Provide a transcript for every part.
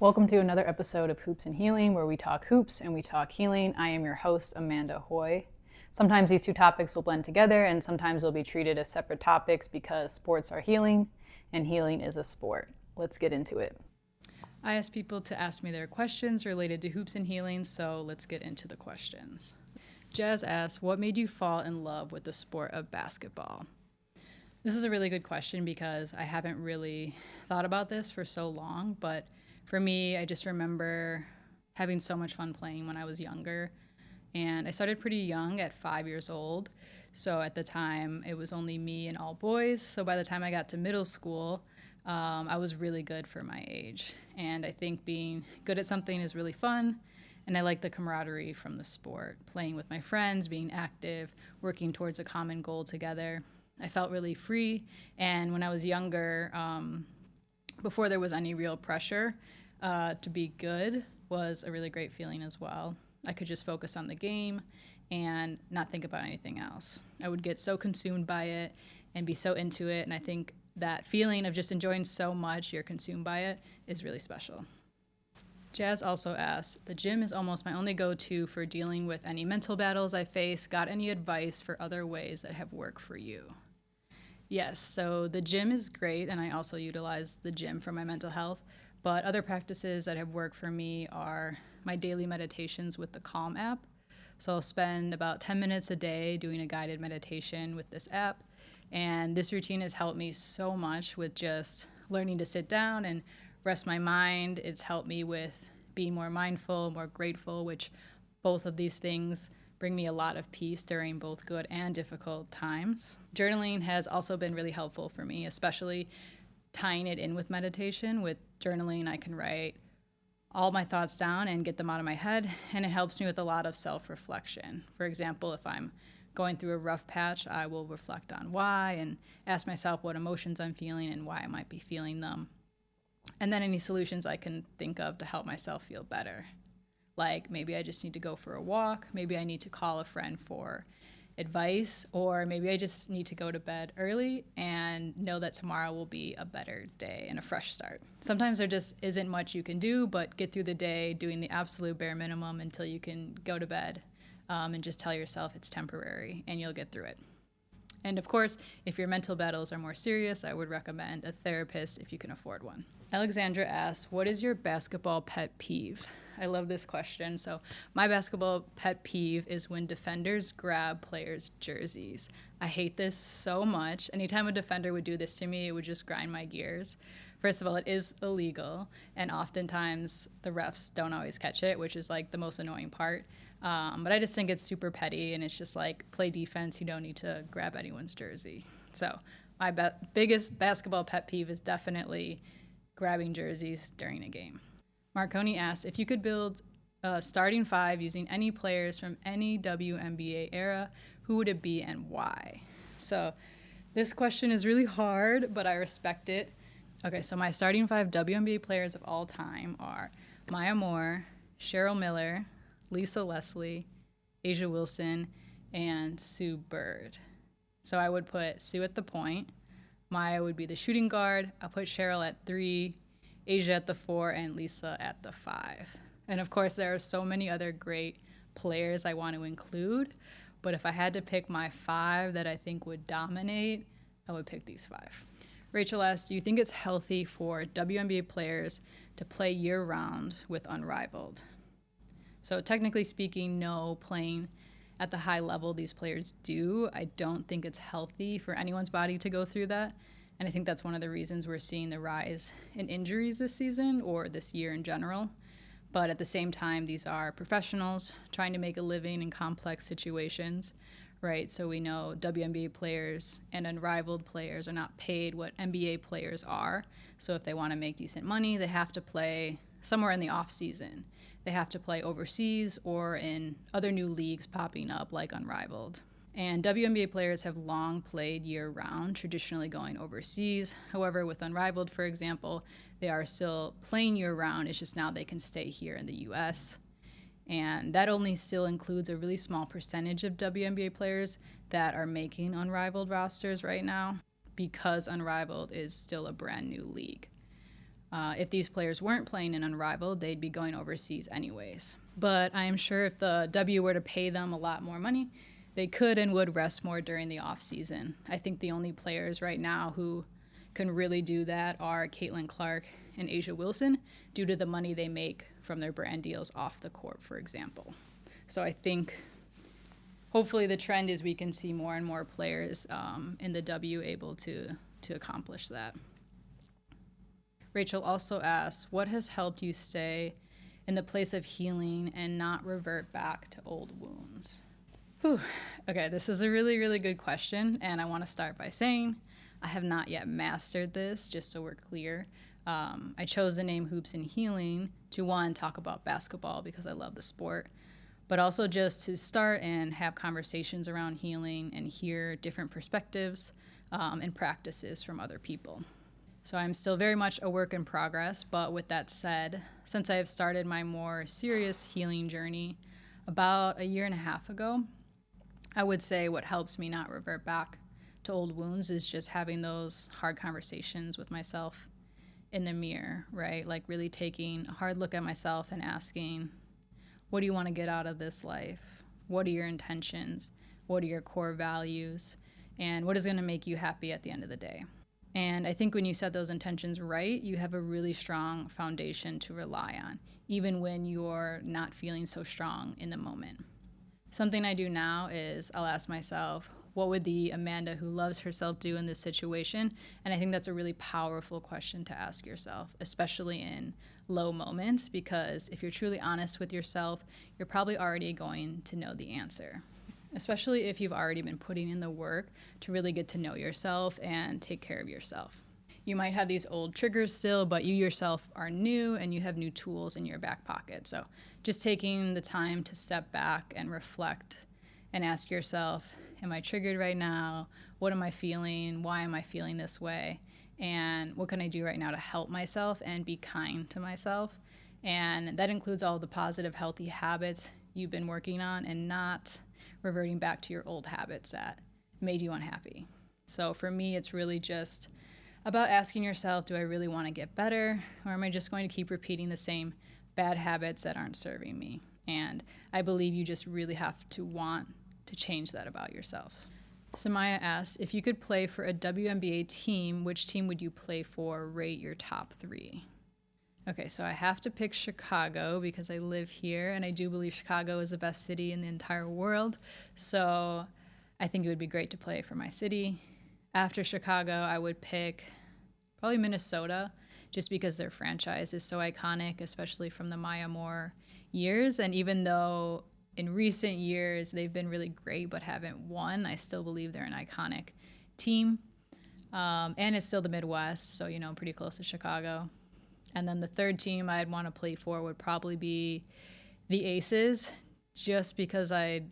Welcome to another episode of Hoops and Healing, where we talk hoops and we talk healing. I am your host, Amanda Hoy. Sometimes these two topics will blend together, and sometimes they'll be treated as separate topics because sports are healing and healing is a sport. Let's get into it. I ask people to ask me their questions related to hoops and healing, so let's get into the questions. Jazz asks, what made you fall in love with the sport of basketball? This is a really good question because I haven't really thought about this for so long, but for me, I just remember having so much fun playing when I was younger. And I started pretty young at 5 years old. So at the time, it was only me and all boys. So by the time I got to middle school, I was really good for my age. And I think being good at something is really fun. And I like the camaraderie from the sport, playing with my friends, being active, working towards a common goal together. I felt really free. And when I was younger, before there was any real pressure, to be good was a really great feeling as well. I could just focus on the game and not think about anything else. I would get so consumed by it and be so into it, and I think that feeling of just enjoying so much you're consumed by it is really special. Jazz also asks, the gym is almost my only go-to for dealing with any mental battles I face. Got any advice for other ways that have worked for you? Yes, so the gym is great, and I also utilize the gym for my mental health. But other practices that have worked for me are my daily meditations with the Calm app. So I'll spend about 10 minutes a day doing a guided meditation with this app. And this routine has helped me so much with just learning to sit down and rest my mind. It's helped me with being more mindful, more grateful, which both of these things bring me a lot of peace during both good and difficult times. Journaling has also been really helpful for me, especially tying it in with meditation. With journaling, I can write all my thoughts down and get them out of my head, and it helps me with a lot of self-reflection. For example, if I'm going through a rough patch, I will reflect on why and ask myself what emotions I'm feeling and why I might be feeling them. And then any solutions I can think of to help myself feel better. Like maybe I just need to go for a walk, maybe I need to call a friend for advice, or maybe I just need to go to bed early and know that tomorrow will be a better day and a fresh start. Sometimes there just isn't much you can do, but get through the day doing the absolute bare minimum until you can go to bed, and just tell yourself it's temporary and you'll get through it. And of course, if your mental battles are more serious, I would recommend a therapist if you can afford one. Alexandra asks, what is your basketball pet peeve? I love this question. So my basketball pet peeve is when defenders grab players' jerseys. I hate this so much. Anytime a defender would do this to me, it would just grind my gears. First of all, it is illegal, and oftentimes the refs don't always catch it, which is like the most annoying part. But I just think it's super petty, and it's just like, play defense. You don't need to grab anyone's jersey. So my biggest basketball pet peeve is definitely grabbing jerseys during a game. Marconi asks, if you could build a starting five using any players from any WNBA era, who would it be and why? So this question is really hard, but I respect it. Okay, so my starting five WNBA players of all time are Maya Moore, Cheryl Miller, Lisa Leslie, Asia Wilson, and Sue Bird. So I would put Sue at the point. Maya would be the shooting guard. I'll put Cheryl at 3, Asia at the 4, and Lisa at the 5. And of course, there are so many other great players I want to include, but if I had to pick my 5 that I think would dominate, I would pick these 5. Rachel asks, do you think it's healthy for WNBA players to play year-round with Unrivaled? So technically speaking, no, playing at the high level these players do. I don't think it's healthy for anyone's body to go through that. And I think that's one of the reasons we're seeing the rise in injuries this season or this year in general. But at the same time, these are professionals trying to make a living in complex situations, right? So we know WNBA players and Unrivaled players are not paid what NBA players are. So if they want to make decent money, they have to play somewhere in the off season. They have to play overseas or in other new leagues popping up like Unrivaled. And WNBA players have long played year-round, traditionally going overseas. However, with Unrivaled, for example, they are still playing year-round. It's just now they can stay here in the U.S. And that only still includes a really small percentage of WNBA players that are making Unrivaled rosters right now because Unrivaled is still a brand new league. If these players weren't playing in Unrivaled, they'd be going overseas anyways. But I am sure if the W were to pay them a lot more money, they could and would rest more during the off season. I think the only players right now who can really do that are Caitlin Clark and Asia Wilson, due to the money they make from their brand deals off the court, for example. So I think hopefully the trend is we can see more and more players in the W able to accomplish that. Rachel also asks, what has helped you stay in the place of healing and not revert back to old wounds? Whew. Okay, this is a really, really good question, and I want to start by saying I have not yet mastered this, just so we're clear. I chose the name Hoops and Healing to, one, talk about basketball because I love the sport, but also just to start and have conversations around healing and hear different perspectives and practices from other people. So I'm still very much a work in progress, but with that said, since I have started my more serious healing journey about a year and a half ago, I would say what helps me not revert back to old wounds is just having those hard conversations with myself in the mirror, right? Like really taking a hard look at myself and asking, what do you want to get out of this life? What are your intentions? What are your core values? And what is going to make you happy at the end of the day? And I think when you set those intentions right, you have a really strong foundation to rely on, even when you're not feeling so strong in the moment. Something I do now is I'll ask myself, what would the Amanda who loves herself do in this situation? And I think that's a really powerful question to ask yourself, especially in low moments, because if you're truly honest with yourself, you're probably already going to know the answer, especially if you've already been putting in the work to really get to know yourself and take care of yourself. You might have these old triggers still, but you yourself are new and you have new tools in your back pocket. So just taking the time to step back and reflect and ask yourself, am I triggered right now? What am I feeling? Why am I feeling this way? And what can I do right now to help myself and be kind to myself? And that includes all the positive, healthy habits you've been working on and not reverting back to your old habits that made you unhappy. So for me, it's really just about asking yourself, do I really want to get better? Or am I just going to keep repeating the same bad habits that aren't serving me? And I believe you just really have to want to change that about yourself. Samaya asks, if you could play for a WNBA team, which team would you play for? Rate your top 3. Okay, so I have to pick Chicago because I live here, and I do believe Chicago is the best city in the entire world. So I think it would be great to play for my city. After Chicago, I would pick probably Minnesota, just because their franchise is so iconic, especially from the Maya Moore years. And even though in recent years they've been really great but haven't won, I still believe they're an iconic team. And it's still the Midwest, so, pretty close to Chicago. And then the third team I'd want to play for would probably be the Aces, just because I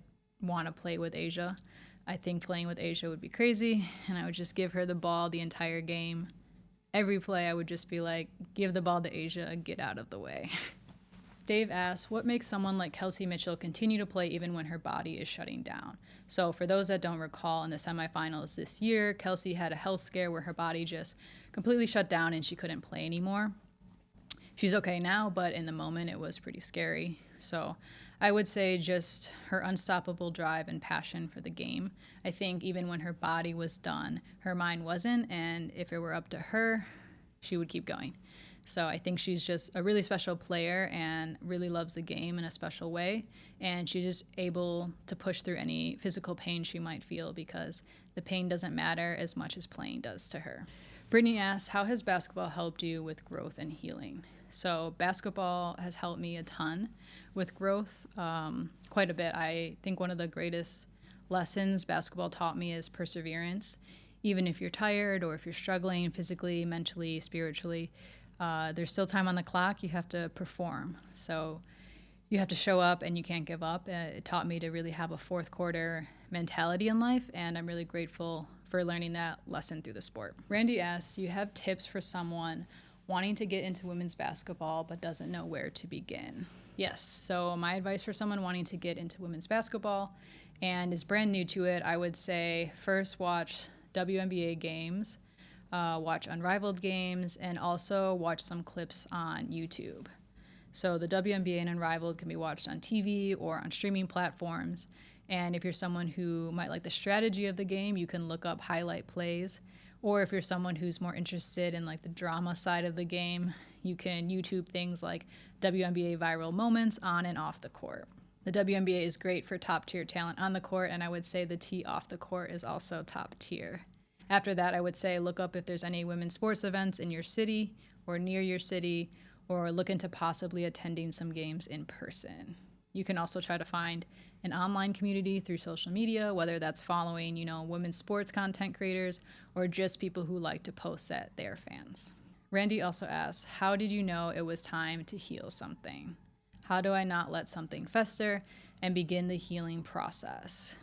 want to play with Asia. I think playing with Asia would be crazy, and I would just give her the ball the entire game. Every play, I would just be like, give the ball to Asia, get out of the way. Dave asks, what makes someone like Kelsey Mitchell continue to play even when her body is shutting down? So for those that don't recall, in the semifinals this year, Kelsey had a health scare where her body just completely shut down and she couldn't play anymore. She's okay now, but in the moment it was pretty scary. So I would say just her unstoppable drive and passion for the game. I think even when her body was done, her mind wasn't, and if it were up to her, she would keep going. So I think she's just a really special player and really loves the game in a special way, and she's just able to push through any physical pain she might feel because the pain doesn't matter as much as playing does to her. Brittany asks, how has basketball helped you with growth and healing? So basketball has helped me a ton with growth, quite a bit. I think one of the greatest lessons basketball taught me is perseverance. Even if you're tired or if you're struggling physically, mentally, spiritually, there's still time on the clock. You have to perform. So you have to show up and you can't give up. It taught me to really have a fourth quarter mentality in life, and I'm really grateful for learning that lesson through the sport. Randy asks, do you have tips for someone wanting to get into women's basketball but doesn't know where to begin? Yes, so my advice for someone wanting to get into women's basketball and is brand new to it, I would say first watch WNBA games. watch Unrivaled games, and also watch some clips on YouTube. So the WNBA and Unrivaled can be watched on TV or on streaming platforms. And if you're someone who might like the strategy of the game, you can look up highlight plays. Or if you're someone who's more interested in like the drama side of the game, you can YouTube things like WNBA viral moments on and off the court. The WNBA is great for top tier talent on the court, and I would say the tea off the court is also top tier. After that, I would say look up if there's any women's sports events in your city or near your city, or look into possibly attending some games in person. You can also try to find an online community through social media, whether that's following, women's sports content creators or just people who like to post that they're fans. Randy also asks, how did you know it was time to heal something? How do I not let something fester and begin the healing process?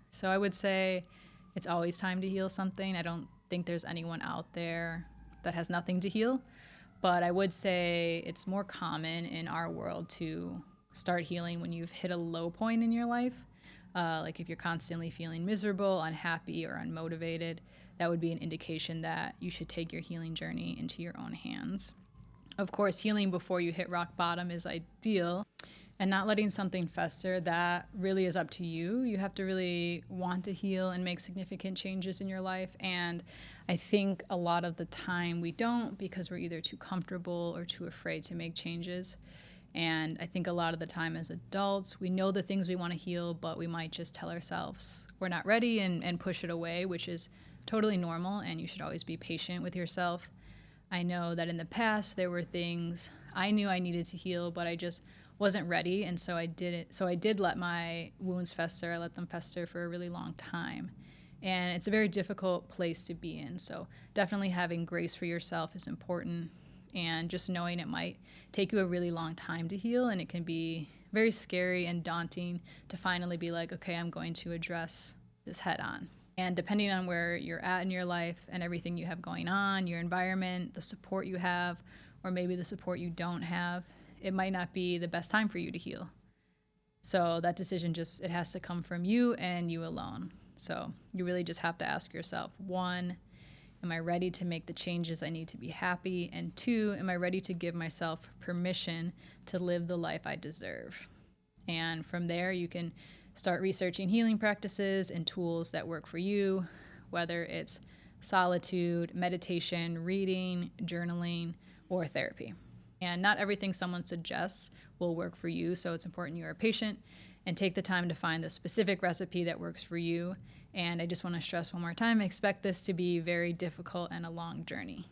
So I would say it's always time to heal something. I don't think there's anyone out there that has nothing to heal, but I would say it's more common in our world to start healing when you've hit a low point in your life. Like if you're constantly feeling miserable, unhappy, or unmotivated, that would be an indication that you should take your healing journey into your own hands. Of course, healing before you hit rock bottom is ideal, and not letting something fester, that really is up to you. You have to really want to heal and make significant changes in your life, and I think a lot of the time we don't because we're either too comfortable or too afraid to make changes. And I think a lot of the time as adults, we know the things we want to heal, but we might just tell ourselves we're not ready and push it away, which is totally normal, and you should always be patient with yourself. I know that in the past there were things I knew I needed to heal, but I just wasn't ready, and so I didn't. So I did let my wounds fester. I let them fester for a really long time. And it's a very difficult place to be in. So definitely having grace for yourself is important, and just knowing it might take you a really long time to heal, and it can be very scary and daunting to finally be like, okay, I'm going to address this head on. And depending on where you're at in your life and everything you have going on, your environment, the support you have, or maybe the support you don't have, it might not be the best time for you to heal. So that decision it has to come from you and you alone. So you really just have to ask yourself, 1, am I ready to make the changes I need to be happy? And 2, am I ready to give myself permission to live the life I deserve? And from there, you can start researching healing practices and tools that work for you, whether it's solitude, meditation, reading, journaling, or therapy. And not everything someone suggests will work for you, so it's important you are patient and take the time to find the specific recipe that works for you. And I just want to stress one more time, expect this to be very difficult and a long journey.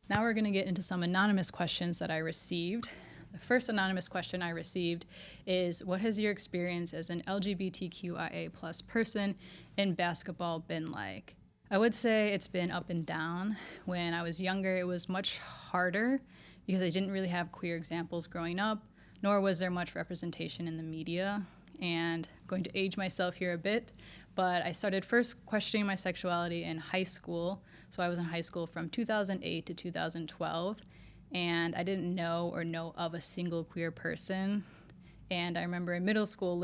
Now we're going to get into some anonymous questions that I received. The first anonymous question I received is, what has your experience as an LGBTQIA+ person in basketball been like? I would say it's been up and down. When I was younger, it was much harder because I didn't really have queer examples growing up, nor was there much representation in the media. And I'm going to age myself here a bit, but I started first questioning my sexuality in high school. So I was in high school from 2008 to 2012. And I didn't know of a single queer person. And I remember in middle school,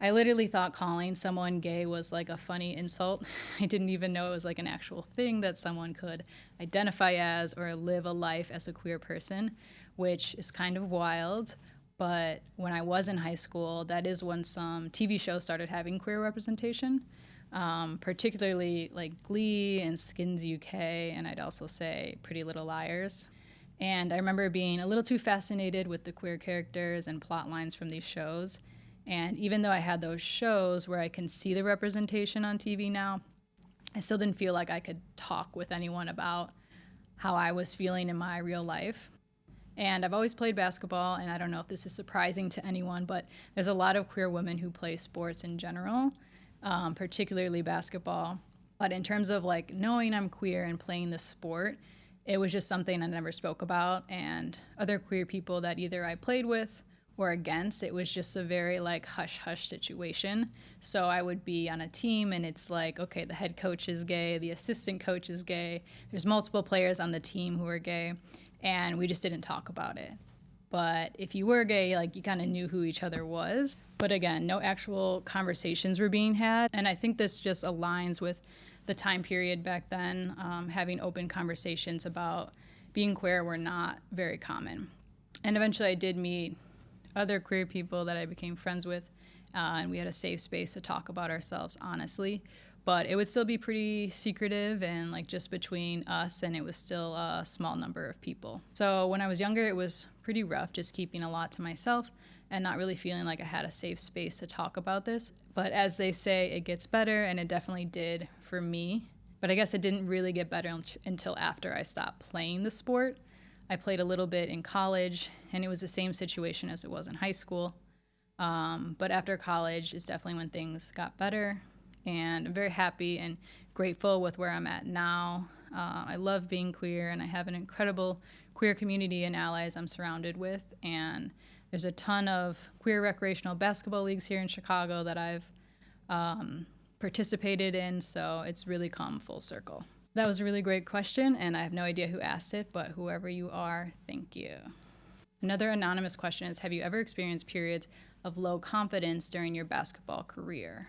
I literally thought calling someone gay was like a funny insult. I didn't even know it was like an actual thing that someone could identify as or live a life as a queer person, which is kind of wild. But when I was in high school, that is when some TV shows started having queer representation. Particularly like Glee and Skins UK, and I'd also say Pretty Little Liars. And I remember being a little too fascinated with the queer characters and plot lines from these shows. And even though I had those shows where I can see the representation on TV now, I still didn't feel like I could talk with anyone about how I was feeling in my real life. And I've always played basketball, and I don't know if this is surprising to anyone, but there's a lot of queer women who play sports in general, particularly basketball. But in terms of like knowing I'm queer and playing the sport, it was just something I never spoke about. And other queer people that either I played with or against, it was just a very like hush-hush situation. So I would be on a team and it's like, okay, the head coach is gay, the assistant coach is gay, there's multiple players on the team who are gay, and we just didn't talk about it. But if you were gay, like you kind of knew who each other was. But again, no actual conversations were being had. And I think this just aligns with the time period back then, having open conversations about being queer were not very common. And eventually I did meet other queer people that I became friends with, and we had a safe space to talk about ourselves honestly. But it would still be pretty secretive and like just between us, and it was still a small number of people. So when I was younger, it was pretty rough, just keeping a lot to myself and not really feeling like I had a safe space to talk about this. But as they say, it gets better, and it definitely did for me. But I guess it didn't really get better until after I stopped playing the sport. I played a little bit in college, and it was the same situation as it was in high school. But after college is definitely when things got better, and I'm very happy and grateful with where I'm at now. I love being queer, and I have an incredible queer community and allies I'm surrounded with, and there's a ton of queer recreational basketball leagues here in Chicago that I've participated in, so it's really come full circle. That was a really great question, and I have no idea who asked it, but whoever you are, thank you. Another anonymous question is, have you ever experienced periods of low confidence during your basketball career?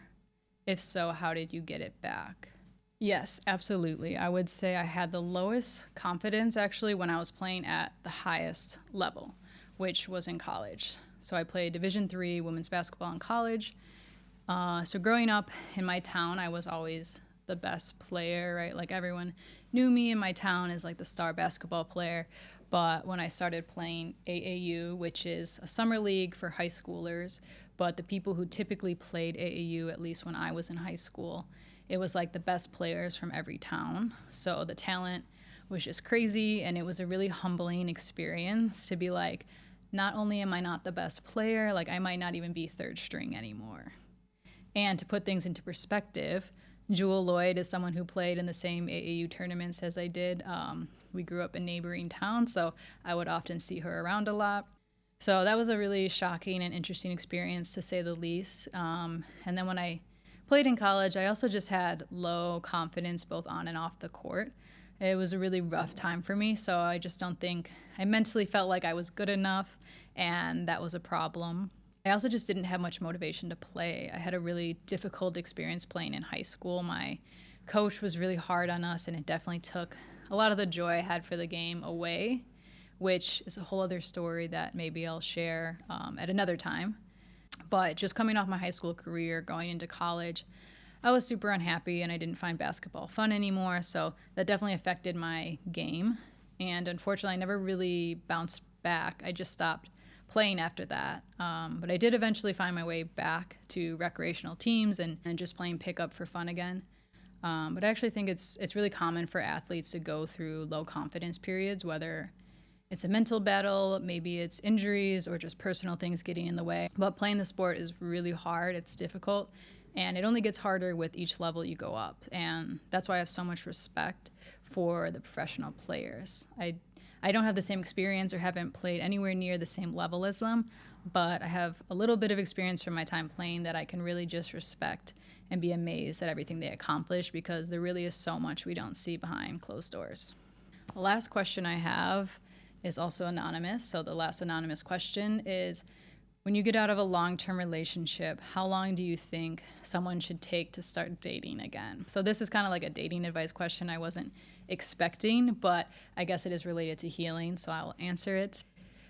If so, how did you get it back? Yes, absolutely. I would say I had the lowest confidence actually when I was playing at the highest level, which was in college. So I played Division III women's basketball in college. So growing up in my town, I was always the best player, right? Like everyone knew me in my town as like the star basketball player. But when I started playing AAU, which is a summer league for high schoolers, but the people who typically played AAU, at least when I was in high school, it was like the best players from every town. So the talent was just crazy, and it was a really humbling experience to be like, not only am I not the best player, like I might not even be third string anymore. And to put things into perspective, Jewel Lloyd is someone who played in the same AAU tournaments as I did. We grew up in neighboring towns, so I would often see her around a lot. So that was a really shocking and interesting experience, to say the least. And then when I played in college, I also just had low confidence both on and off the court. It was a really rough time for me, so I just don't think I mentally felt like I was good enough, and that was a problem. I also just didn't have much motivation to play. I had a really difficult experience playing in high school. My coach was really hard on us, and it definitely took a lot of the joy I had for the game away, which is a whole other story that maybe I'll share at another time. But just coming off my high school career, going into college, I was super unhappy, and I didn't find basketball fun anymore, so that definitely affected my game. And unfortunately, I never really bounced back. I just stopped playing after that. But I did eventually find my way back to recreational teams and just playing pickup for fun again. But I actually think it's really common for athletes to go through low confidence periods, whether it's a mental battle, maybe it's injuries, or just personal things getting in the way. But playing the sport is really hard. It's difficult. And it only gets harder with each level you go up. And that's why I have so much respect for the professional players. I don't have the same experience or haven't played anywhere near the same level as them, but I have a little bit of experience from my time playing that I can really just respect and be amazed at everything they accomplish, because there really is so much we don't see behind closed doors. The last question I have is also anonymous. So the last anonymous question is, when you get out of a long-term relationship, how long do you think someone should take to start dating again? So this is kind of like a dating advice question I wasn't expecting, but I guess it is related to healing, so I'll answer it.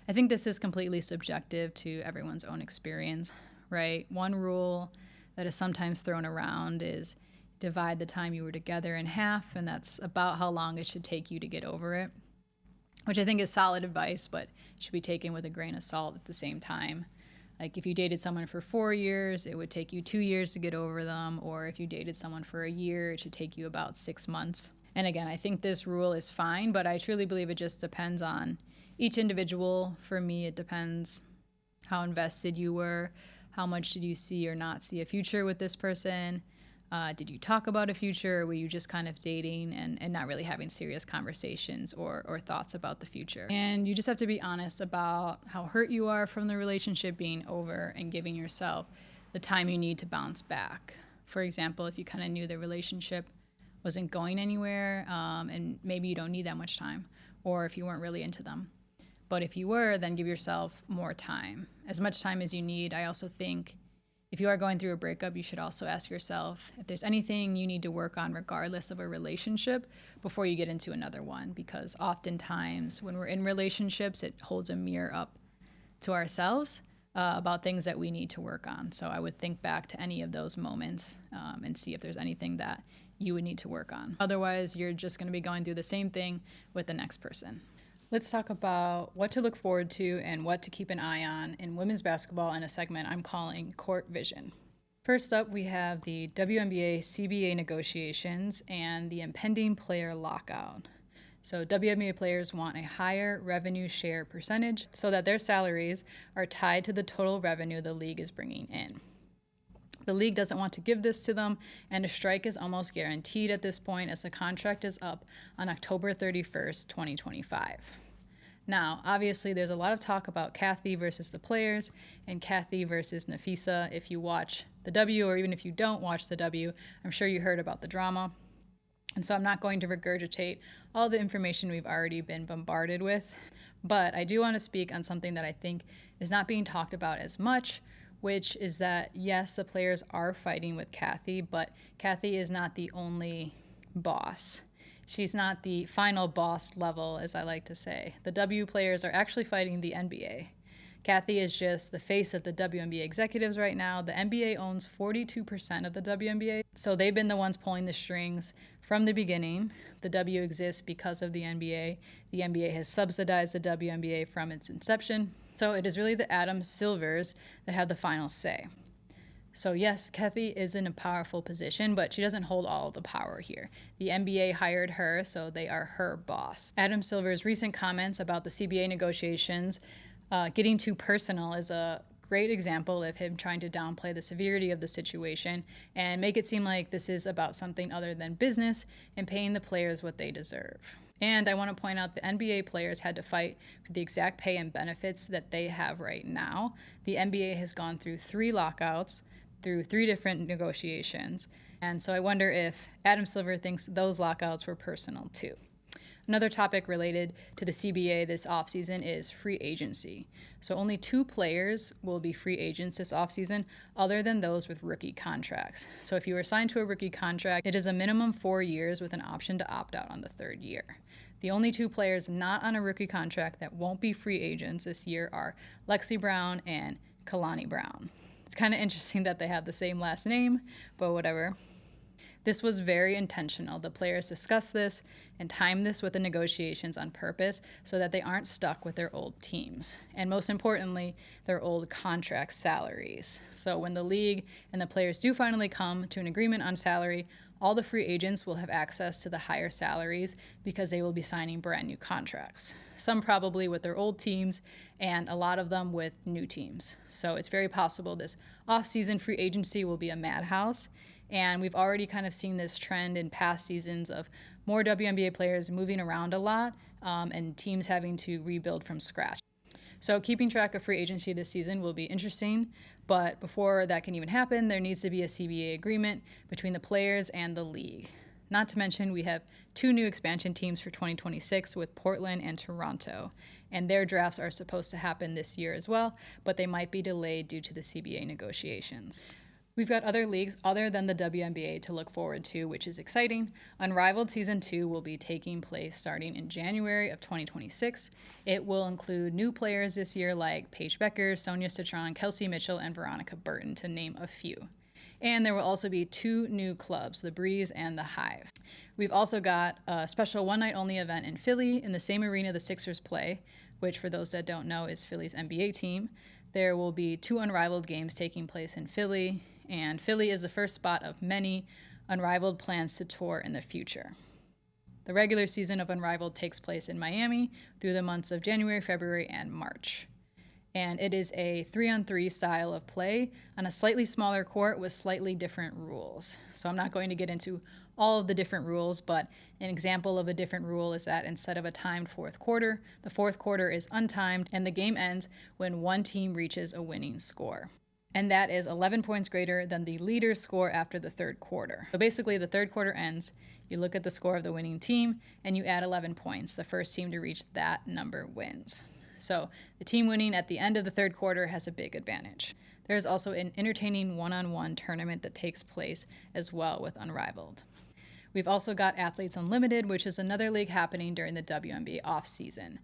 I think this is completely subjective to everyone's own experience, right? One rule that is sometimes thrown around is divide the time you were together in half, and that's about how long it should take you to get over it, which I think is solid advice, but should be taken with a grain of salt at the same time. Like if you dated someone for 4 years, it would take you 2 years to get over them, or if you dated someone for a year, it should take you about 6 months. And again, I think this rule is fine, but I truly believe it just depends on each individual. For me, it depends how invested you were, how much did you see or not see a future with this person, did you talk about a future, or were you just kind of dating and not really having serious conversations or thoughts about the future? And you just have to be honest about how hurt you are from the relationship being over and giving yourself the time you need to bounce back. For example, if you kind of knew the relationship wasn't going anywhere, and maybe you don't need that much time, or if you weren't really into them. But if you were, then give yourself more time, as much time as you need. I also think If you are going through a breakup, you should also ask yourself if there's anything you need to work on regardless of a relationship before you get into another one, because oftentimes when we're in relationships, it holds a mirror up to ourselves about things that we need to work on. So I would think back to any of those moments and see if there's anything that you would need to work on. Otherwise, you're just going to be going through the same thing with the next person. Let's talk about what to look forward to and what to keep an eye on in women's basketball in a segment I'm calling Court Vision. First up, we have the WNBA CBA negotiations and the impending player lockout. So WNBA players want a higher revenue share percentage so that their salaries are tied to the total revenue the league is bringing in. The league doesn't want to give this to them, and a strike is almost guaranteed at this point as the contract is up on October 31st, 2025. Now, obviously, there's a lot of talk about Kathy versus the players and Kathy versus Nafisa. If you watch the W, or even if you don't watch the W, I'm sure you heard about the drama. And so I'm not going to regurgitate all the information we've already been bombarded with, but I do want to speak on something that I think is not being talked about as much, which is that, yes, the players are fighting with Kathy, but Kathy is not the only boss. She's not the final boss level, as I like to say. The W players are actually fighting the NBA. Kathy is just the face of the WNBA executives right now. The NBA owns 42% of the WNBA, so they've been the ones pulling the strings from the beginning. The W exists because of the NBA. The NBA has subsidized the WNBA from its inception. So it is really the Adam Silvers that have the final say. So yes, Kathy is in a powerful position, but she doesn't hold all of the power here. The NBA hired her, so they are her boss. Adam Silver's recent comments about the CBA negotiations getting too personal is a great example of him trying to downplay the severity of the situation and make it seem like this is about something other than business and paying the players what they deserve. And I want to point out the NBA players had to fight for the exact pay and benefits that they have right now. The NBA has gone through 3 lockouts, through 3 different negotiations. And so I wonder if Adam Silver thinks those lockouts were personal too. Another topic related to the CBA this offseason is free agency. So only 2 players will be free agents this offseason other than those with rookie contracts. So if you are signed to a rookie contract, it is a minimum 4 years with an option to opt out on the 3rd year. The only 2 players not on a rookie contract that won't be free agents this year are Lexi Brown and Kalani Brown. It's kind of interesting that they have the same last name, but whatever. This was very intentional. The players discussed this and timed this with the negotiations on purpose so that they aren't stuck with their old teams. And most importantly, their old contract salaries. So when the league and the players do finally come to an agreement on salary, all the free agents will have access to the higher salaries because they will be signing brand new contracts. Some probably with their old teams and a lot of them with new teams. So it's very possible this off-season free agency will be a madhouse. And we've already kind of seen this trend in past seasons of more WNBA players moving around a lot and teams having to rebuild from scratch. So keeping track of free agency this season will be interesting, but before that can even happen, there needs to be a CBA agreement between the players and the league. Not to mention, we have 2 new expansion teams for 2026 with Portland and Toronto, and their drafts are supposed to happen this year as well, but they might be delayed due to the CBA negotiations. We've got other leagues other than the WNBA to look forward to, which is exciting. Unrivaled Season 2 will be taking place starting in January of 2026. It will include new players this year like Paige Becker, Sonia Citron, Kelsey Mitchell, and Veronica Burton, to name a few. And there will also be 2 new clubs, the Breeze and the Hive. We've also got a special one-night-only event in Philly in the same arena the Sixers play, which for those that don't know is Philly's NBA team. There will be 2 Unrivaled games taking place in Philly, and Philly is the first spot of many Unrivaled plans to tour in the future. The regular season of Unrivaled takes place in Miami through the months of January, February, and March. And it is a 3-on-3 style of play on a slightly smaller court with slightly different rules. So I'm not going to get into all of the different rules, but an example of a different rule is that instead of a timed 4th quarter, the 4th quarter is untimed and the game ends when one team reaches a winning score. And that is 11 points greater than the leader's score after the 3rd quarter. So basically, the 3rd quarter ends, you look at the score of the winning team, and you add 11 points. The first team to reach that number wins. So the team winning at the end of the third quarter has a big advantage. There is also an entertaining one-on-one tournament that takes place as well with Unrivaled. We've also got Athletes Unlimited, which is another league happening during the WNBA off-season.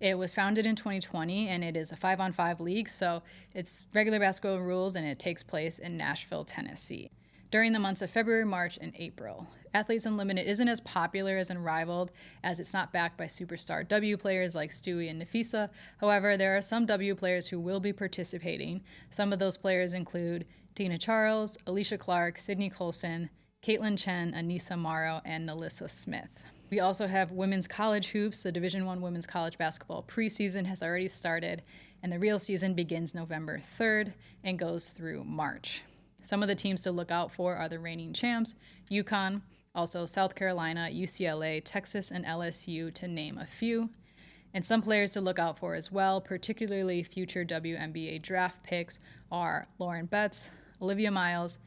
It was founded in 2020, and it is a 5-on-5 league, so it's regular basketball rules, and it takes place in Nashville, Tennessee, during the months of February, March, and April. Athletes Unlimited isn't as popular as Unrivaled, as it's not backed by superstar W players like Stewie and Nafisa. However, there are some W players who will be participating. Some of those players include Tina Charles, Alicia Clark, Sydney Colson, Caitlin Chen, Anissa Morrow, and Nalissa Smith. We also have women's college hoops. The Division I women's college basketball preseason has already started, and the real season begins November 3rd and goes through March. Some of the teams to look out for are the reigning champs, UConn, also South Carolina, UCLA, Texas, and LSU, to name a few. And some players to look out for as well, particularly future WNBA draft picks, are Lauren Betts, Olivia Miles,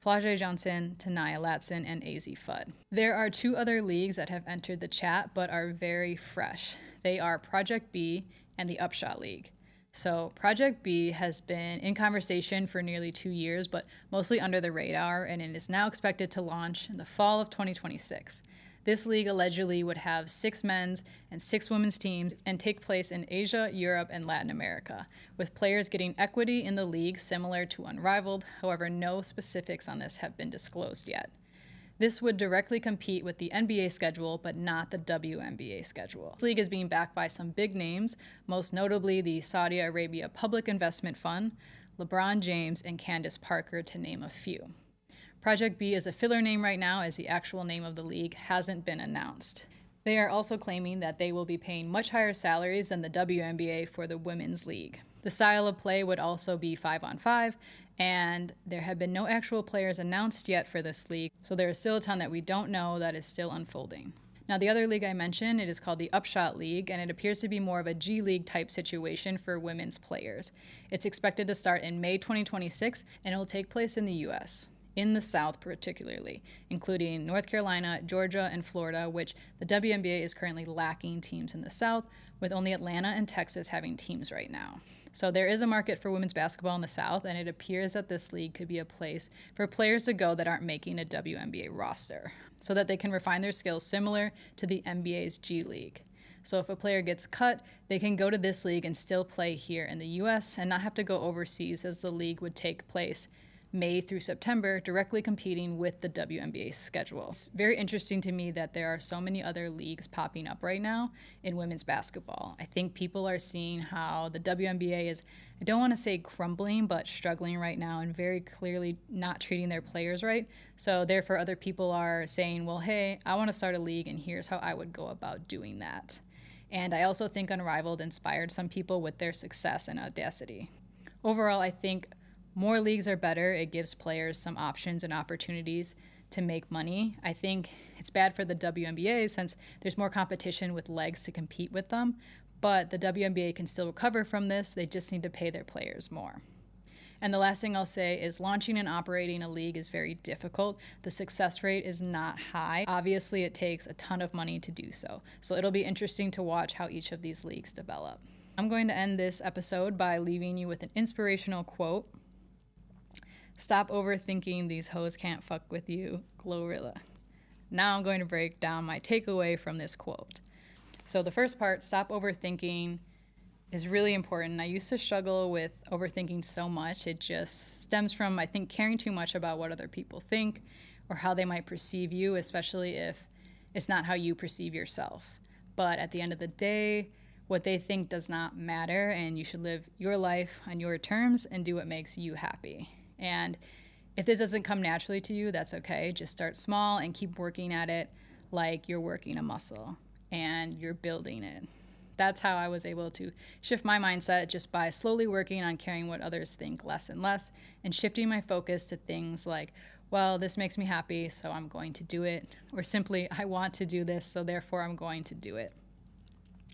Flau'jae Johnson, Tanaya Latson, and AZ Fudd. There are two other leagues that have entered the chat but are very fresh. They are Project B and the Upshot League. So Project B has been in conversation for nearly 2 years, but mostly under the radar, and it is now expected to launch in the fall of 2026. This league allegedly would have 6 men's and 6 women's teams and take place in Asia, Europe, and Latin America, with players getting equity in the league similar to Unrivaled. However, no specifics on this have been disclosed yet. This would directly compete with the NBA schedule, but not the WNBA schedule. This league is being backed by some big names, most notably the Saudi Arabia Public Investment Fund, LeBron James, and Candace Parker, to name a few. Project B is a filler name right now, as the actual name of the league hasn't been announced. They are also claiming that they will be paying much higher salaries than the WNBA for the women's league. The style of play would also be 5-on-5, and there have been no actual players announced yet for this league, so there is still a ton that we don't know that is still unfolding. Now, the other league I mentioned, it is called the Upshot League, and it appears to be more of a G League type situation for women's players. It's expected to start in May 2026, and it will take place in the U.S., in the South particularly, including North Carolina, Georgia, and Florida, which the WNBA is currently lacking teams in the South, with only Atlanta and Texas having teams right now. So there is a market for women's basketball in the South, and it appears that this league could be a place for players to go that aren't making a WNBA roster, so that they can refine their skills similar to the NBA's G League. So if a player gets cut, they can go to this league and still play here in the U.S. and not have to go overseas, as the league would take place May through September, directly competing with the WNBA schedule. It's very interesting to me that there are so many other leagues popping up right now in women's basketball. I think people are seeing how the WNBA is, I don't want to say crumbling, but struggling right now and very clearly not treating their players right. So therefore other people are saying, well, hey, I want to start a league and here's how I would go about doing that. And I also think Unrivaled inspired some people with their success and audacity. Overall, I think more leagues are better. It gives players some options and opportunities to make money. I think it's bad for the WNBA since there's more competition with legs to compete with them, but the WNBA can still recover from this. They just need to pay their players more. And the last thing I'll say is launching and operating a league is very difficult. The success rate is not high. Obviously, it takes a ton of money to do so. So it'll be interesting to watch how each of these leagues develop. I'm going to end this episode by leaving you with an inspirational quote. Stop overthinking, these hoes can't fuck with you, Glorilla. Now I'm going to break down my takeaway from this quote. So the first part, stop overthinking, is really important. I used to struggle with overthinking so much. It just stems from, I think, caring too much about what other people think or how they might perceive you, especially if it's not how you perceive yourself. But at the end of the day, what they think does not matter, and you should live your life on your terms and do what makes you happy. And if this doesn't come naturally to you, that's okay. Just start small and keep working at it like you're working a muscle and you're building it. That's how I was able to shift my mindset, just by slowly working on caring what others think less and less, and shifting my focus to things like, well, this makes me happy, so I'm going to do it. Or simply, I want to do this, so therefore I'm going to do it.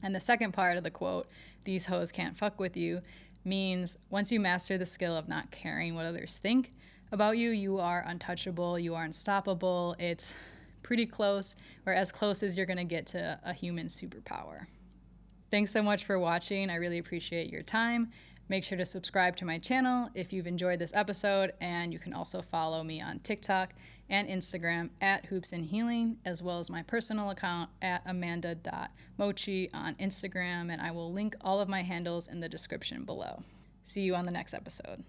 And the second part of the quote, these hoes can't fuck with you, means once you master the skill of not caring what others think about you, you are untouchable, you are unstoppable. It's pretty close, or as close as you're going to get to a human superpower. Thanks so much for watching. I really appreciate your time. Make sure to subscribe to my channel if you've enjoyed this episode, and you can also follow me on TikTok and Instagram at Hoops and Healing, as well as my personal account at amanda.mochi on Instagram, and I will link all of my handles in the description below. See you on the next episode.